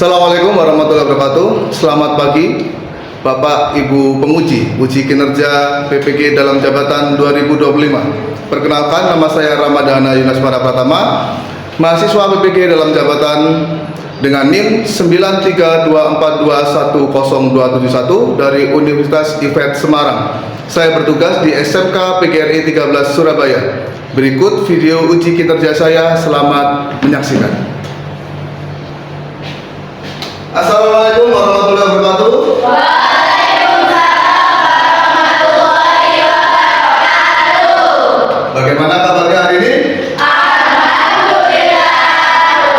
Assalamualaikum warahmatullahi wabarakatuh. Selamat pagi Bapak Ibu penguji uji kinerja PPG dalam jabatan 2025. Perkenalkan, nama saya Ramadhana Yunasmara Pratama, mahasiswa PPG dalam jabatan dengan NIM 932421071 dari Universitas IFET Semarang. Saya bertugas di SMK PGRI 13 Surabaya. Berikut video uji kinerja saya, selamat menyaksikan. Assalamualaikum warahmatullahi wabarakatuh. Waalaikumsalam warahmatullahi wabarakatuh. Bagaimana kabarnya hari ini? Alhamdulillah,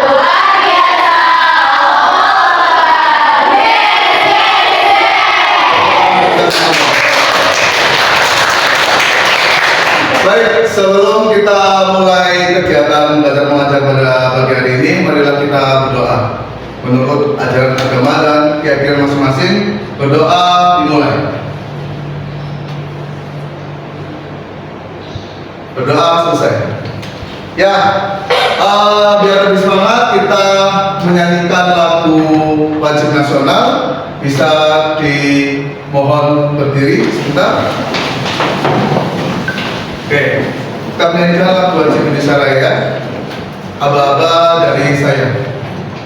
luar biasa. Baik, sebelum kita mulai kegiatan belajar mengajar pada pagi hari ini, marilah kita berdoa. Menurut ajaran agama dan keyakinan masing-masing, berdoa dimulai. Berdoa selesai. Ya, biar lebih semangat kita menyanyikan lagu wajib nasional. Bisa dimohon berdiri sebentar. Oke, kita menyanyikan lagu wajib Indonesia Raya. Aba-aba dari saya.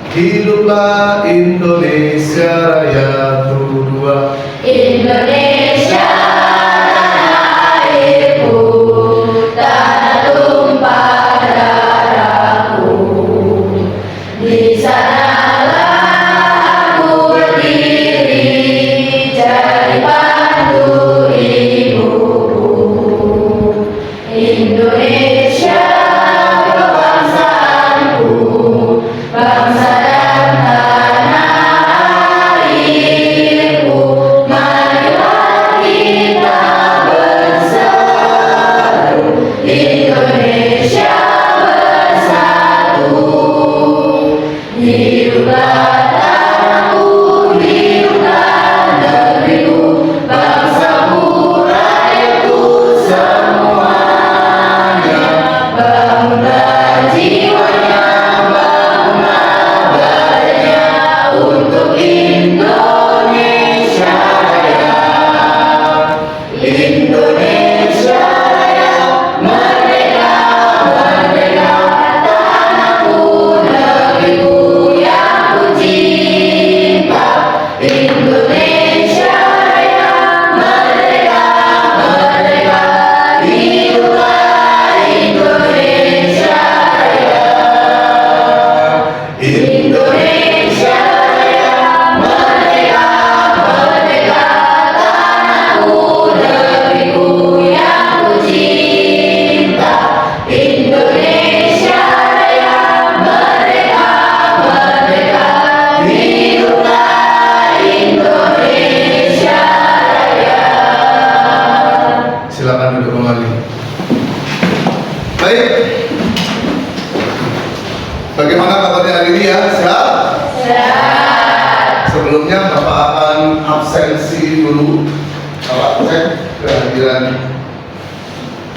Hiduplah Indonesia Raya berdua. Indonesia tanah airku, tanah tumpah darahku. Di sanalah aku berdiri, jadi pandu ibuku. Indonesia kebangsaanku, bangsa dan tanah airku. Marilah kita bersatu, Indonesia bersatu. Hiduplah tanahku, hiduplah negeriku, bangsaku, rakyatku semuanya. Bangunlah jiwanya, bangunlah badannya untuk Indonesia Raya. Indonesia Raya, merdeka, merdeka, tanahku, negeriku yang ku cinta. Indonesia Raya, merdeka, merdeka, hiduplah Indonesia Raya. Indonesia Raya, merdeka, merdeka, tanahku, negeriku yang ku cinta. Indonesia Raya, merdeka, merdeka, hiduplah Indonesia Raya. Silakan duduk kembali. Baik. Bagaimana kabarnya hari ini ya? Sehat? Sehat. Sebelumnya Bapak akan absensi dulu. Bapak cek kehadiran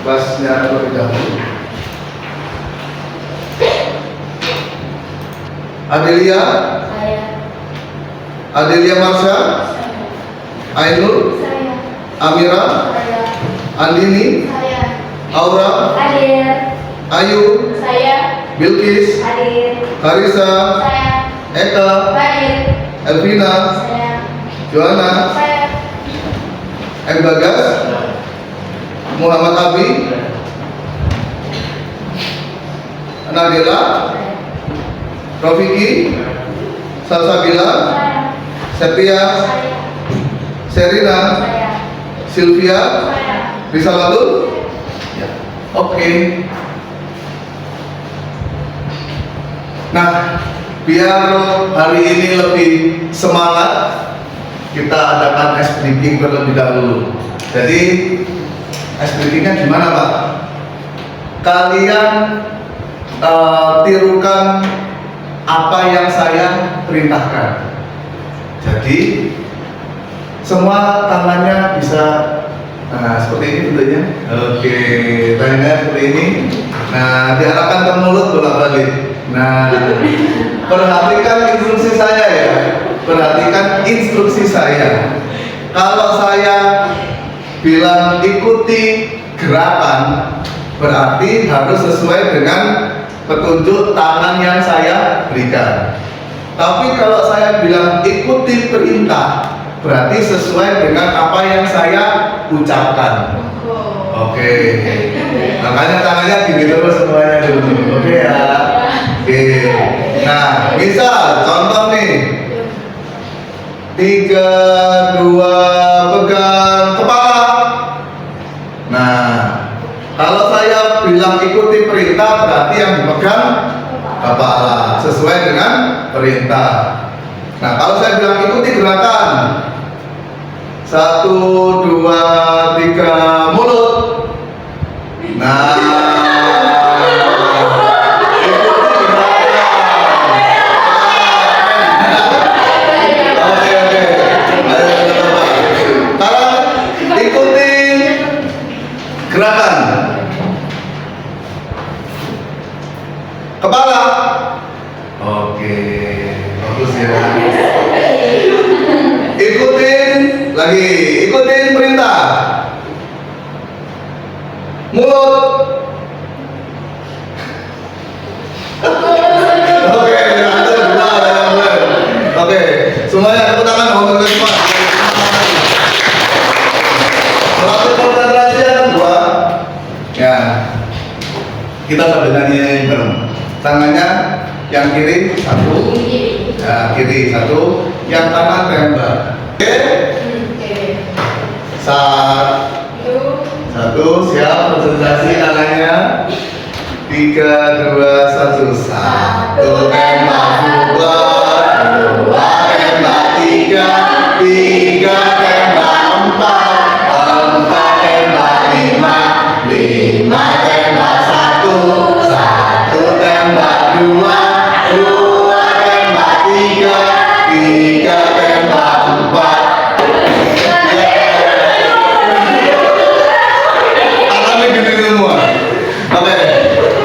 kelasnya terlebih dahulu. Adelia, Saya. Adelia Marsha, Ainul, Saya. Amira, Saya. Andini, Saya. Aura, Hadir. Ayu, Saya. Bilkis, Hadir. Karisa, Saya. Eka, Hadir. Elvina, Saya. Johanna, Saya. M. Bagas, Muhammad Abi, Nadila, Rofiki, Salsabila, Setia, Serina, Sylvia, Risalatul. Ya. Oke. Nah, biar hari ini lebih semangat, kita adakan ice breaking terlebih dahulu. Jadi ice breakingnya gimana, Pak? Kalian tirukan apa yang saya perintahkan. Jadi semua tangannya bisa seperti ini bentuknya. Oke, tangannya seperti ini. Nah, diarahkan ke mulut bolak-balik. Nah, perhatikan instruksi saya ya. perhatikan instruksi saya. Kalau saya bilang ikuti gerakan, berarti harus sesuai dengan petunjuk tangan yang saya berikan. Tapi kalau saya bilang ikuti perintah, berarti sesuai dengan apa yang saya ucapkan. Oke. Makanya tangannya gini terus semuanya dulu. Oke ya. Oke. Nah, misal contoh nih. 3, 2, pegang kepala. Nah, kalau saya bilang ikuti perintah, berarti yang dipegang kepala sesuai dengan perintah. Nah, kalau saya bilang ikuti gerakan 1, 2, 3, mulut. Nah, ikuti gerakan. Oke. Ayo coba. Sekarang ikuti gerakan kepala. Oke, bagus ya. Ikutin perintah. Mulut. Oke, benar. Oke, semuanya tepuk tangan untuk semua. Selalu konsentrasi yang kedua. Ya, kita sambil nyanyi bareng. Tangannya yang kiri satu, ya kiri satu, yang kanan tembak. Oke, satu, siap, konsentrasi tangannya. 3, 2, 1, 1 tembak, 2 tembak, 3 tembak, 4 tembak, 5 tembak, 1 tembak, 2 tembak, 3 tembak, 4. Tangannya gini semua. Oke,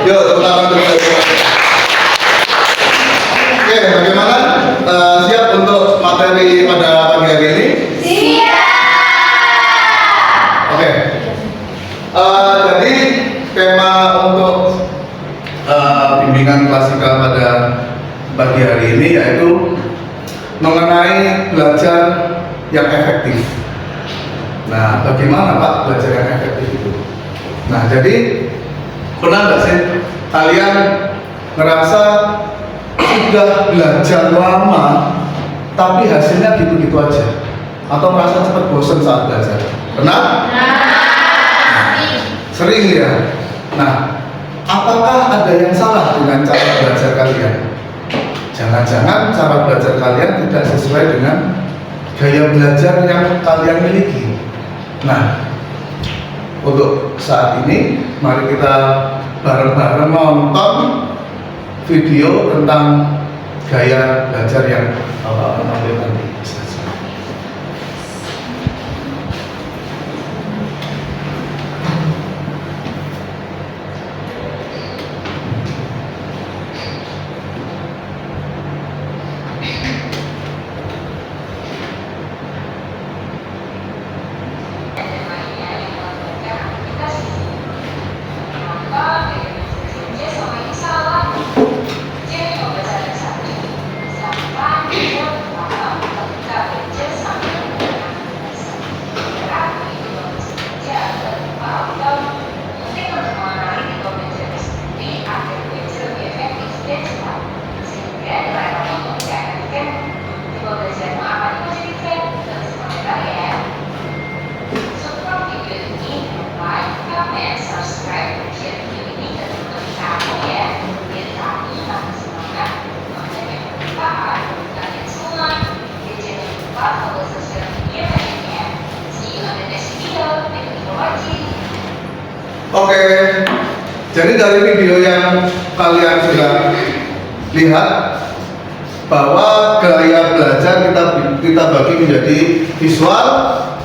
yuk tepuk tangan dulu. Oke, bagaimana? Siap untuk materi pada pagi hari ini? Oke. Jadi tema untuk bimbingan klasikal pada pagi hari ini yaitu mengenai belajar yang efektif. Nah, bagaimana Pak belajar yang efektif itu? Nah, jadi pernah nggak sih kalian ngerasa sudah belajar lama tapi hasilnya gitu-gitu aja, atau merasa cepat bosan saat belajar? Pernah? Sering ya. Nah, apakah ada yang salah dengan cara belajar kalian? Jangan-jangan cara belajar kalian tidak sesuai dengan gaya belajar yang kalian miliki. Nah, untuk saat ini mari kita bareng-bareng nonton video tentang gaya belajar yang Bapak tampilkan di slide. Oke, jadi dari video yang kalian sudah lihat bahwa gaya belajar kita bagi menjadi visual,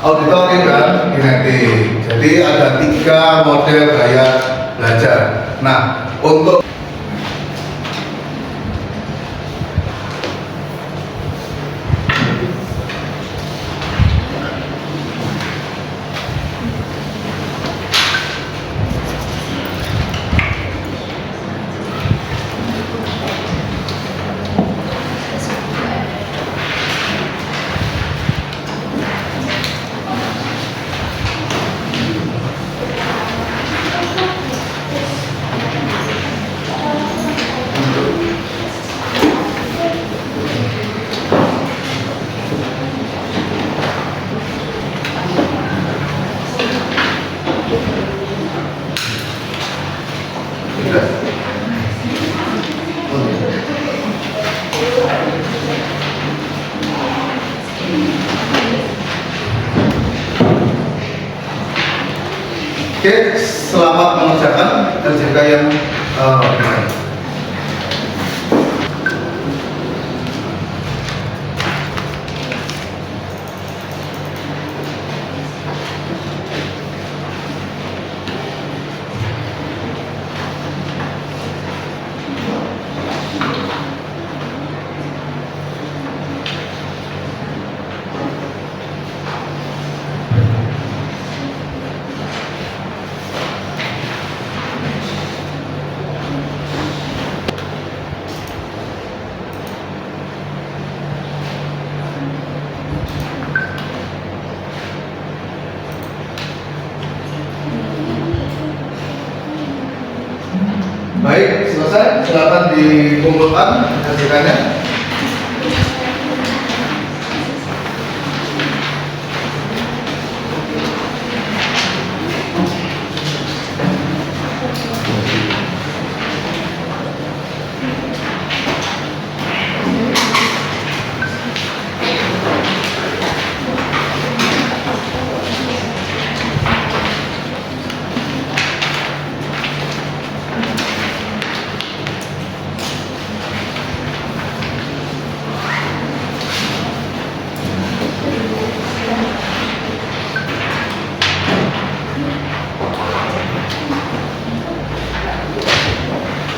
auditory, dan kinetik. Jadi ada 3 model gaya belajar. Nah, untuk Oke, selamat mengerjakan LJK yang baik. Baik, selesai. Silakan dikumpulkan hasilnya.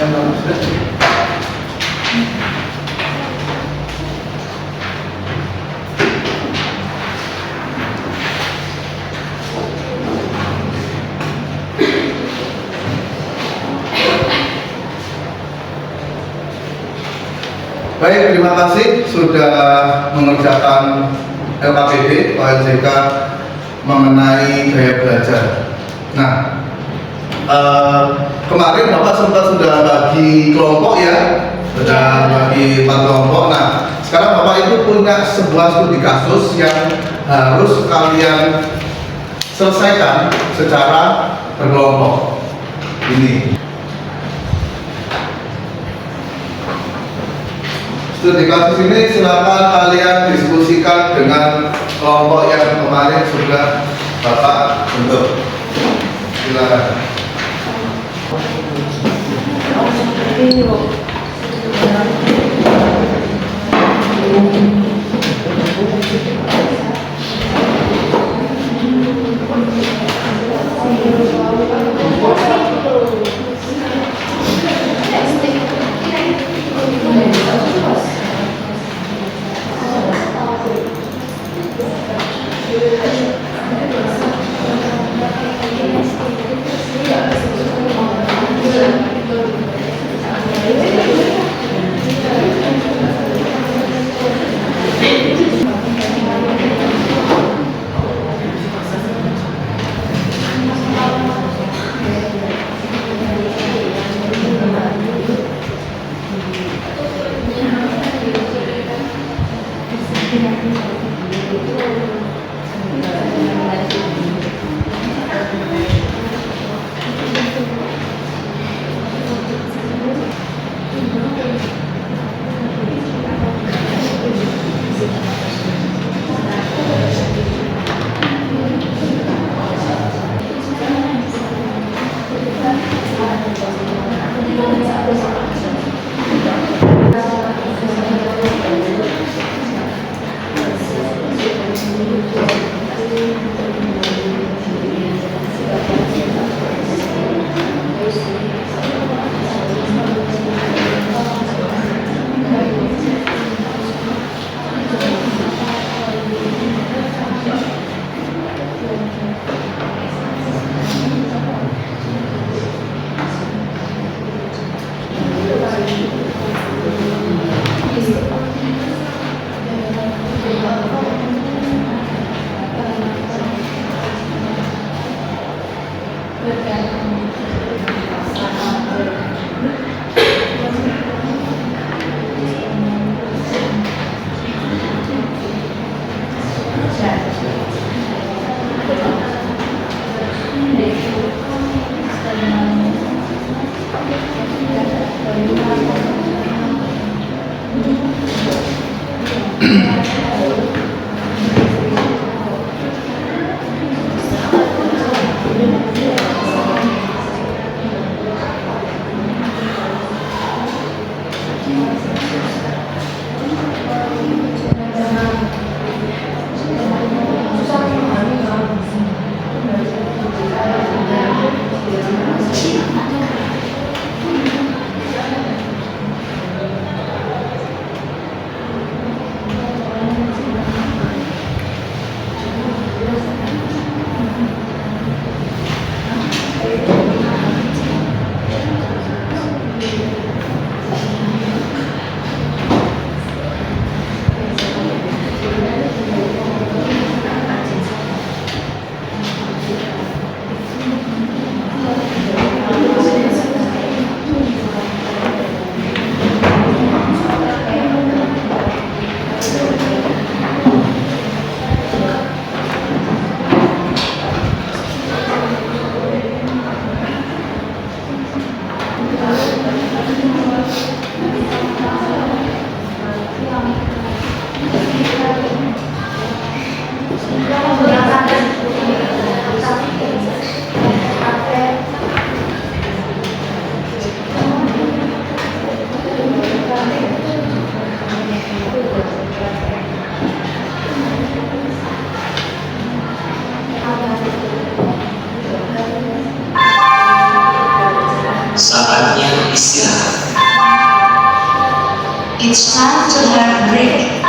Yang bagus sudah. Baik, terima kasih sudah mengerjakan LKPD OLJK mengenai gaya belajar. Nah, kemarin Bapak sempat sudah bagi kelompok ya, sudah bagi 4 kelompok. Nah, sekarang Bapak itu punya sebuah studi kasus yang harus kalian selesaikan secara berkelompok. Ini studi kasus ini silakan kalian diskusikan dengan kelompok yang kemarin sudah Bapak bentuk. Silakan. It's time to have a break.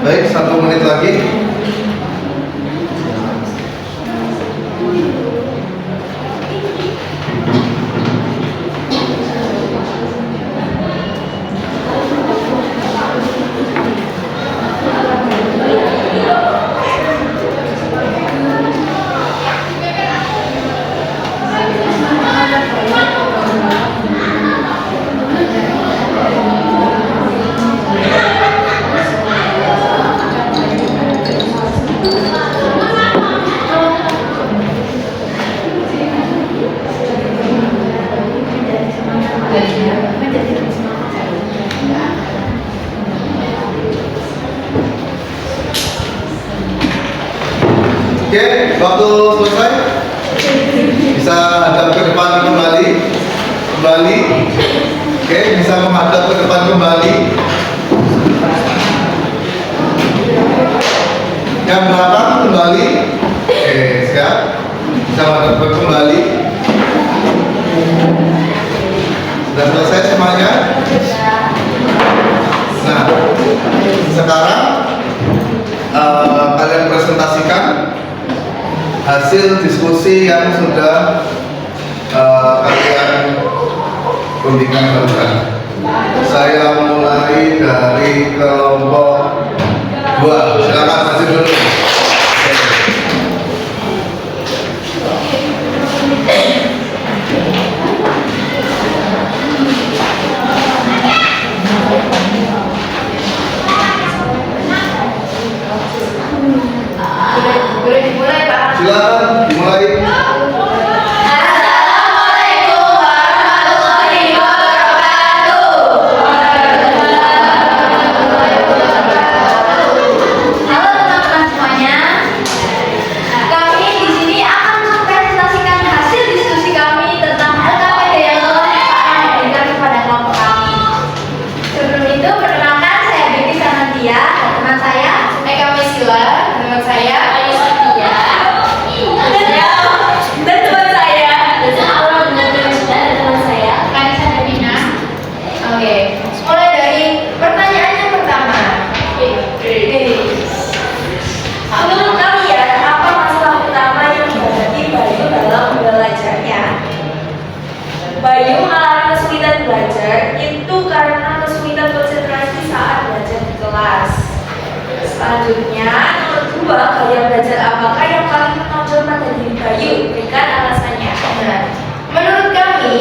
Baik, 1 menit lagi. Oke, waktu selesai. Bisa hadap ke depan kembali. Oke, bisa menghadap ke depan kembali. Yang belakang kembali. Oke, siap. Bisa menghadap ke kembali. Sudah selesai semuanya. Nah, sekarang kalian presentasikan hasil diskusi yang sudah kalian rundingkan barusan. Saya mulai dari kelompok 2. Silakan maju dulu. Boleh dimulai, Pak. Silakan dimulai. Assalamualaikum warahmatullahi wabarakatuh. Halo teman-teman semuanya. Kami di sini akan mempresentasikan hasil diskusi kami tentang LKPD yang telah Pak berikan kepada kelompok kami. Sebelum itu, perkenalkan saya Bibi Sanantia dan teman saya Eka Misila, teman saya Ayu Santia, dan teman saya dan teman saya Kanisa Devina. Oke, mulai dari pertanyaan yang pertama. Menurut kalian, apa masalah utama yang dihadapi Bayu dalam belajarnya? Bayu mengalami kesulitan belajar itu karena kesulitan konsentrasi saat belajar di kelas. Selanjutnya, nomor 2, gaya belajar apakah yang paling menonjol pada diri Bayu? Berikan alasannya. Menurut kami,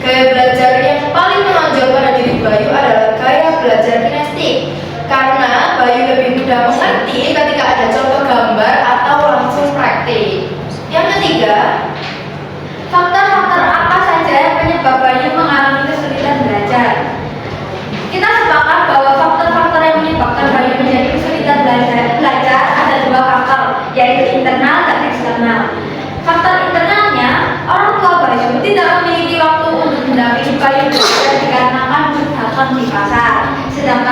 gaya belajar yang paling menonjol pada diri Bayu adalah gaya belajar kinestik. Karena Bayu lebih mudah mengerti ketika ada contoh gambar atau langsung praktik. Yang ketiga, faktor-faktor apa saja yang menyebabkan Bayu mengalami kesulitan belajar? Kita sepakat bahwa faktor-faktor yang menyebabkan Bayu menjadi kesulitan belajar ada 2 faktor, yaitu internal dan eksternal. Faktor internalnya, orang tua Bayu tidak memiliki waktu untuk mendampingi Bayu belajar dikarenakan berdagang di pasar. Sedangkan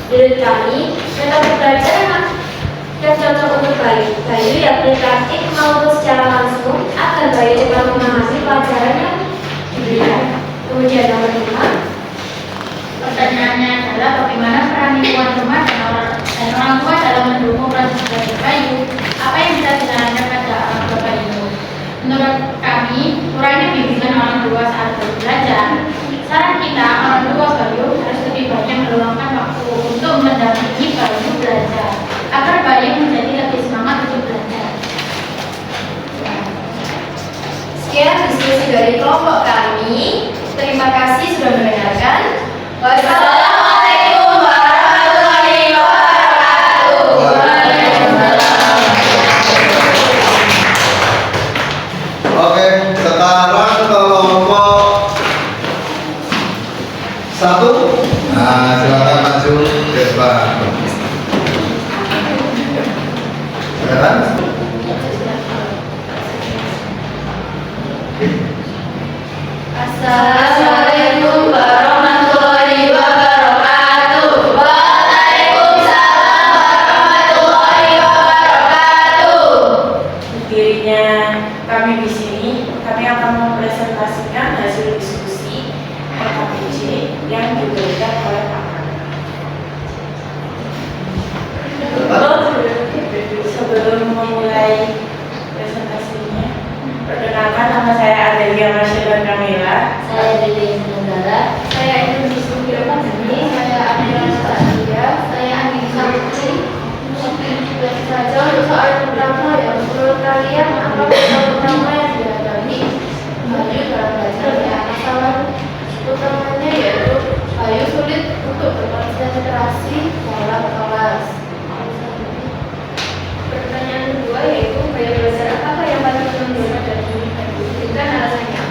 Menurut kami, metode belajar yang cocok untuk Bayu yakni praktik maupun secara langsung agar Bayu dapat memahami pelajaran yang diberikan. Kemudian nomor 5. Pertanyaannya adalah bagaimana peran lingkungan rumah dan orang tua dalam mendukung proses belajar Bayu? Apa yang bisa disarankan pada orang tua Bayu? Menurut kami, kurangnya bimbingan orang tua saat Bayu belajar. Saran kita, orang tua Bayu harus lebih banyak meluangkan waktu untuk mendampingi Bayu belajar agar Bayu menjadi lebih semangat untuk belajar. Sekian diskusi dari kelompok kami. Terima kasih sudah mendengarkan. Wassalamualaikum warahmatullahi wabarakatuh. Oke, sekarang kelompok 1. Nah, silakan maju ke depan. Silakan. Assalamualaikum warahmatullahi wabarakatuh. Waalaikumsalam warahmatullahi wabarakatuh. Dirinya kami di sini, kami akan mempresentasikan hasil diskusi LKPJ yang diberikan oleh Pak Kang. Sebelum memulai presentasinya, perkenalkan nama saya Adelia Masyillah Kamila. Saya Dede Negara. Saya Indonesia Sukirokan ini. Saya Amira Sadia. Saya Anissa Putri. Saja untuk soal pertama yang menurut kalian apa soal pertama yang dihadapi Bayu dalam belajar ya? Masalah utamanya yaitu Bayu sulit untuk berkonsentrasi dalam kelas. Pertanyaan kedua yaitu gaya belajar apa yang paling menonjol dari diri Bayu? Berikan alasannya.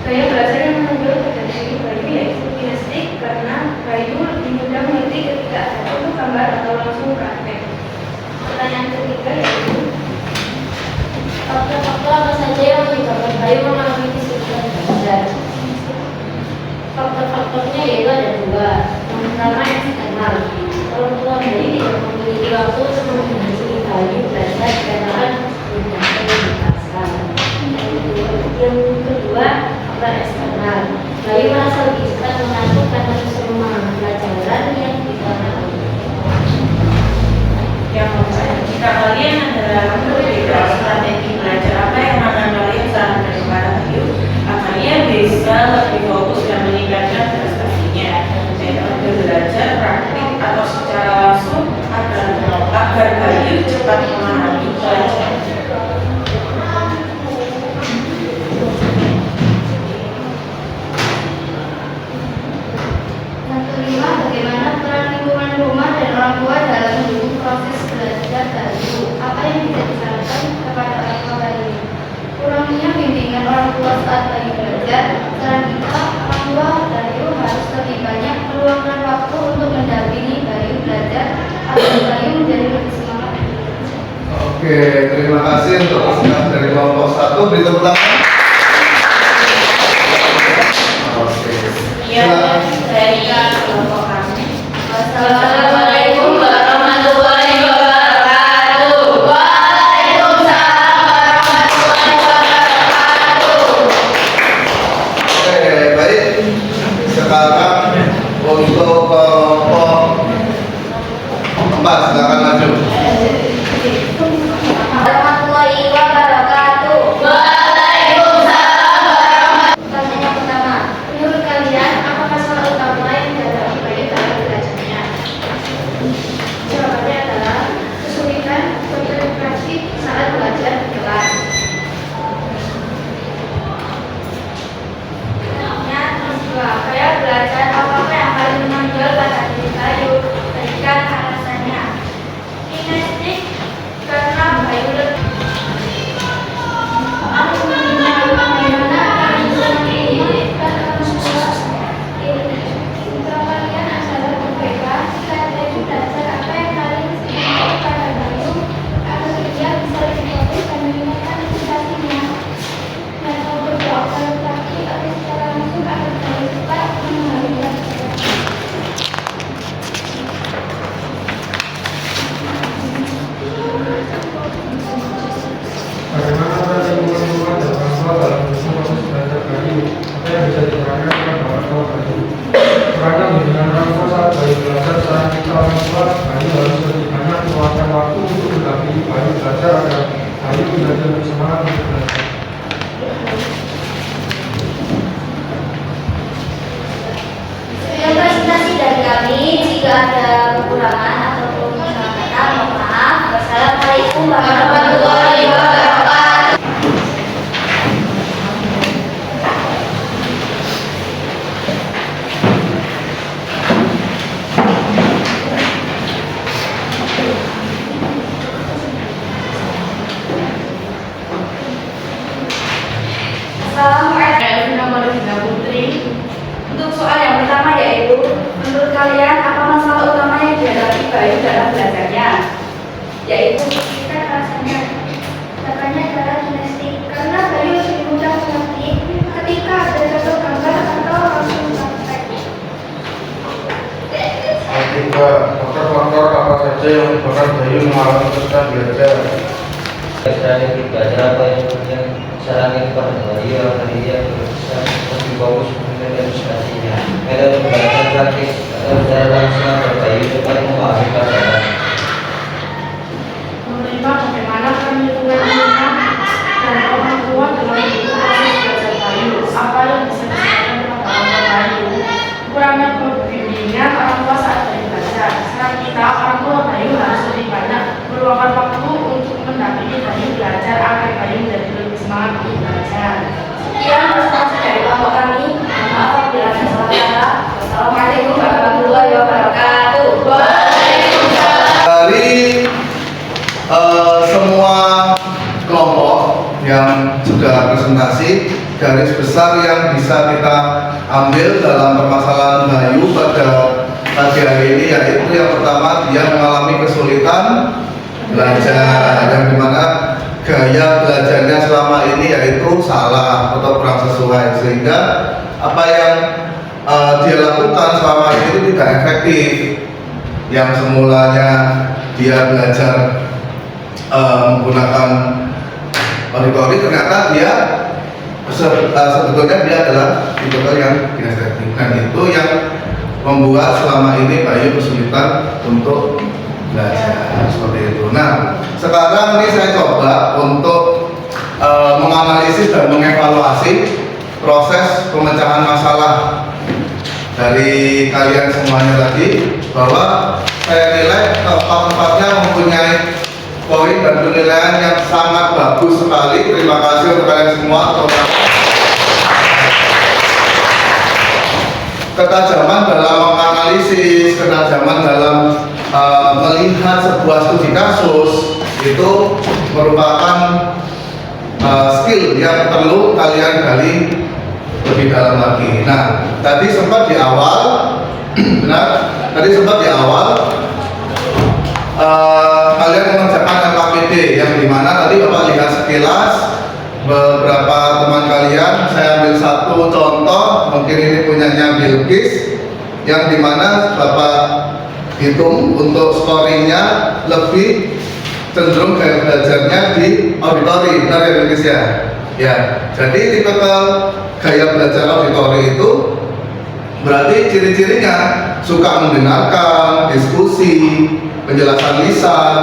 Gaya belajar yang menonjol dari diri Bayu yaitu kinestetik karena Bayu lebih mudah mengerti ketika ada foto gambar atau langsung praktek. Pertanyaan ketiga yaitu faktor-faktor apa saja yang menyebabkan Bayu mengalami kesulitan belajar? Faktor-faktornya yaitu ada 2. Yang pertama eksternal. Orang tua Bayu tidak memiliki waktu untuk mendampingi Bayu belajar dikarenakan tidak terbiasa. Yang kedua, faktor eksternal. Bayu merasa lebih cepat mengantuk karena susah memahami pelajaran yang digunakan. Yang keempat, jika kalian adalah berbeda strategi belajar apa yang akan kalian sarankan kepada Bayu agar ia bisa lebih fokus dan meningkatkan prestasinya, yaitu untuk belajar praktik atau secara langsung agar Bayu cepat memahami pelajaran. Yang kelima, bagaimana peran lingkungan rumah dan orang tua dalam mendukung proses belajar Bayu? Apa yang bisa disarankan kepada orang tua Bayu? Kurangnya bimbingan orang tua saat Bayu belajar. Saran kita, orang tua Bayu harus lebih banyak meluangkan waktu untuk mendampingi Bayu belajar agar Bayu menjadi lebih semangat. Oke, terima kasih untuk kesempatan dari kelompok 1. Beri tepuk tangan. Oke. Sekian dari kelompok kami. Assalamualaikum warahmatullahi wabarakatuh. Waalaikumsalam warahmatullahi wabarakatuh. Oke, baik. Sekarang untuk kelompok 4, silakan maju. Warahmatullahi wabarakatuh. Waalaikumsalam warahmatullahi. Pertanyaan pertama, menurut kalian apa masalah utama yang dihadapi Bayu dalam belajarnya? Jawabannya adalah kesulitan konsentrasi saat belajar di kelas. Pertanyaan kedua, gaya belajar apa yang paling menonjol pada diri Bayu? Berikan alasannya. Kinestetik karena nih dengan orang tua saat Bayu belajar, saran kita orang tua, Bayu harus lebih banyak meluangkan waktu untuk mendampingi Bayu belajar agar Bayu menjadi lebih semangat untuk belajar. Sekian presentasi dari kami. Jika ada kekurangan ataupun salah kata, mohon maaf. Wassalamualaikum warahmatullahi wabarakatuh. Assalamualaikum. Nomor 3 Putri. Untuk soal yang pertama yaitu, menurut kalian apa masalah utama yang dihadapi Bayu dalam belajarnya? Yaitu Kita rasanya katanya adalah kinestik karena Bayu lebih mudah mengerti ketika ada contoh gambar atau langsung praktek. Ketiga, faktor-faktor apa saja yang menyebabkan Bayu mengalami kesulitan belajar? Saya belajar apa yang sarankan kepada Bayu agar dia bisa lebih bagus mengenai ilustrasinya. Metode pembelajaran praktis atau secara langsung agar Bayu dapat memahami pelajaran. Nomor 5, bagaimana peran lingkungan anak dan orang tua dalam mendukung proses belajar Bayu? Apa yang bisa disampaikan kepada orang tua Bayu? Kekurangan bimbingan orang tua saat Bayu belajar. Saran kita, orang tua Bayu harus lebih banyak meluangkan waktu untuk mendampingi Bayu belajar agar Bayu menjadi lebih semangat untuk belajar. sekian presentasi dari kelompok kami. Mohon maaf apabila ada salah kata. Wassalamualaikum warahmatullahi wabarakatuh. Waalaikumsalam. Dari semua kelompok yang sudah presentasi, garis besar yang bisa kita ambil dalam permasalahan Bayu pada pagi hari ini yaitu yang pertama, dia mengalami kesulitan belajar, yang dimana gaya belajarnya selama ini yaitu salah atau kurang sesuai, sehingga apa yang dia lakukan selama ini itu tidak efektif. Yang semulanya dia belajar menggunakan auditori, ternyata dia sebetulnya dia adalah tipe yang kinestetik, dan itu yang membuat selama ini Bayu kesulitan untuk belajar seperti itu. Nah, sekarang ini saya coba untuk menganalisis dan mengevaluasi proses pemecahan masalah dari kalian semuanya tadi, bahwa saya nilai keempat-empatnya mempunyai poin dan penilaian yang sangat bagus sekali. Terima kasih untuk kalian semua. Ketajaman dalam menganalisis, ketajaman dalam melihat sebuah studi kasus itu merupakan skill yang perlu kalian gali lebih dalam lagi. Nah, tadi sempat di awal, kalian mengerjakan LKPD yang dimana tadi Bapak lihat sekilas beberapa teman kalian. Saya ambil satu contoh, mungkin ini punyanya Bilkis, yang dimana Bapak hitung untuk scoringnya lebih cenderung gaya belajarnya di auditori, benar ya Bilkis ya? Ya, jadi tipikal gaya belajar auditori itu berarti ciri-cirinya suka mendengarkan, diskusi, penjelasan lisan,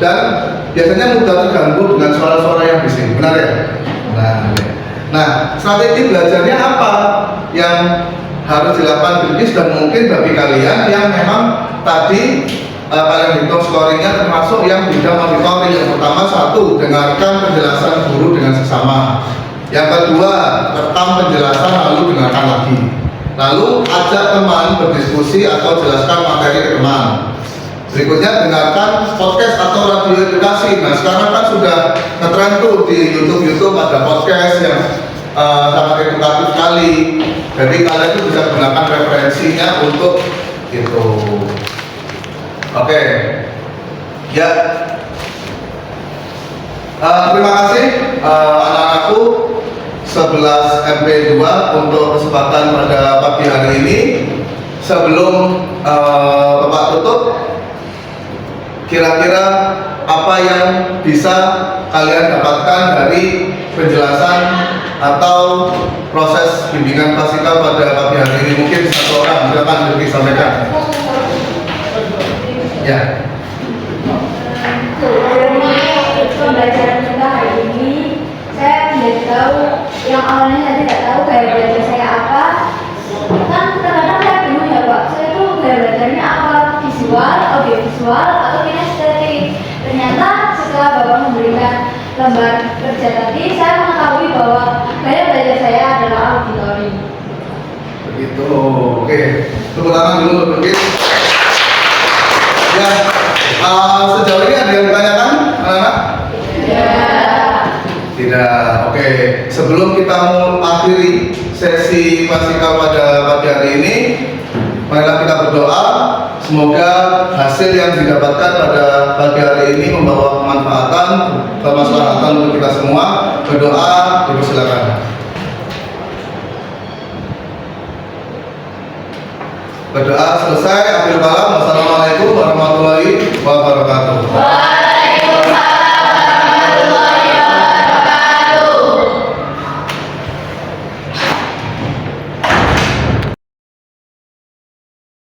dan biasanya mudah terganggu dengan suara-suara yang bising, benar ya? Nah, strategi belajarnya apa yang harus dilakukan Bilkis, dan mungkin bagi kalian yang memang tadi kalian hitung scoringnya termasuk yang bidang auditori. Yang pertama, satu, dengarkan penjelasan guru dengan sesama. Yang kedua, rekam penjelasan lalu dengarkan lagi. Lalu ajak teman berdiskusi atau jelaskan materi ke teman. Berikutnya, dengarkan podcast atau radio edukasi. Nah, sekarang kan sudah ngetren tuh di YouTube ada podcast yang sangat edukatif sekali. Jadi kalian itu bisa gunakan referensinya untuk itu. Oke. Ya. Terima kasih anak-anakku 11 MP2 untuk kesempatan pada pagi hari ini. Sebelum Bapak tutup, kira-kira apa yang bisa kalian dapatkan dari penjelasan atau proses bimbingan prasikal pada pagi hari ini? Mungkin satu orang, silakan disampaikan. Ya. Dari pembelajaran kita hari ini, saya menjadi tahu yang awalnya saya tidak tahu gaya belajar saya apa. Kan terkadang saya bingung ya Pak, saya tuh gaya belajarnya apa, visual, audiovisual, atau kinestetik. Ternyata setelah Bapak memberikan gambar kerja tadi, saya mengetahui bahwa gaya belajar saya adalah auditori. Begitu, oke. Tepuk tangan dulu mungkin. Ya, sejauh ini ada yang ditanyakan, anak-anak? Tidak, oke. Sebelum kita mengakhiri sesi klasikal pada pagi hari ini, marilah kita berdoa. Semoga hasil yang didapatkan pada pagi hari ini membawa kemanfaatan, kemaslahatan untuk kita semua. Berdoa, dipersilakan. Berdoa selesai, akhir kalam. Wassalamualaikum warahmatullahi